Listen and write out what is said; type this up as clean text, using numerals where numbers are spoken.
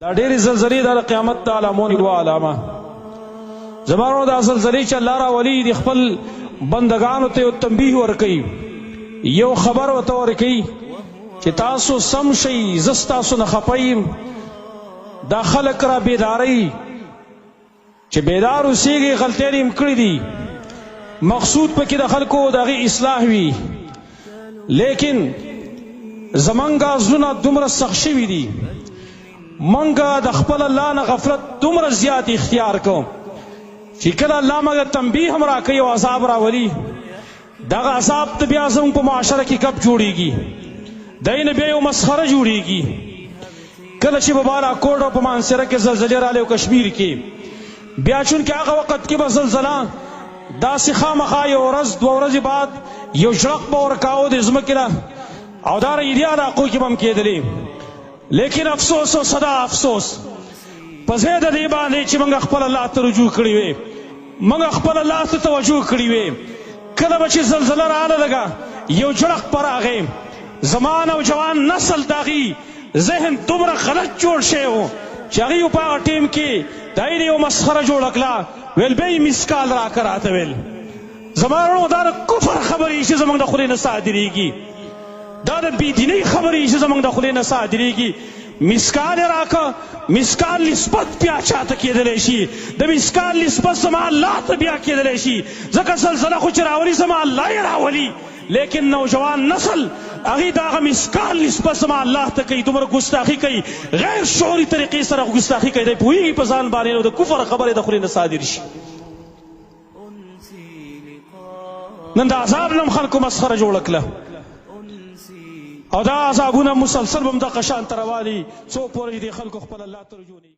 دا ډېرې زلزلې د قیامت د علامو یوه علامه زمانو دا زلزلې چې الله راولي د خپل بندګانو ته یو تنبیه ورکوي، یو خبر ورته ورکوي چې تاسو سم شئ، زه ستاسو نه خفه یم. دا خلک را بیداروي چې بیدار اوسېږئ، غلطۍ یې کړي دي، مقصود پکې د خلکو د هغې اصلاح وي. لیکن زمونږ زړونه دومره سخت شوي دي، منګه د خپل الله نه غفلت دومره زیات اختیار کوم چې کله الله موږ تنبیه هم راکوي او عذاب راولي، دغه عذاب ته بیا زموږ په معاشره کې ګپ جوړېږي، دی نه بیا یو مسخره جوړېږي. کله چې به بالاکوټ او په مانسره کې زلزلې راغلې او کشمیر کې، بیا چونکې هغه وخت کې به زلزله داسې خامخا یو ورځ دوه ورځې بعد یو ژړق به ورکاوه د ځمکې نه، او دا ایري علاقو کې به هم کېدلې. لیکن افسوس او صدا افسوس په ځای د دې باندې چې موږ خپل الله ته رجوع کړي وې، موږ خپل الله ته توجه کړي وې. کله به چې زلزله راغله لږه یو جړق په راغی، زمان او جوان نسل د هغې ذهن دومره غلط جوړ شوی و چې هغې په هغه ټیم کې د هغې یو مسخره جوړه کړه، ویل بیا یې مسکال راکه راته ویل. زما وروڼو دا د کفر خبرې چې زموږ د خولې نه صادرېږي، دا د بېدینۍ خبرې چې زموږ د خولې نه صادرېږي. مسکال یې راکه، مسکال نسبت بیا چاته کېدلی شي، د مسکال نسبت زما الله ته بیا کېدلی شي، ځکه زلزله خو چې راولي زما الله یې راولي. لیکن نوجوان نسل هغې د هغه مسکال نسبت زما الله ته کوي، دومره ګستاخي کوي، غیر شعوري طریقې سره ګستاخي کوي، دی پوهېږي په ځان باندې نو د کفر خبرې د خولې نه صادر شي. نن د عذاب نه هم خلکو مسخره جوړه کړه، او دا عذابونه مسلسل به هم دغه شان ته روان دي څو پورې چې دې خلکو خپل الله ته رجوع نه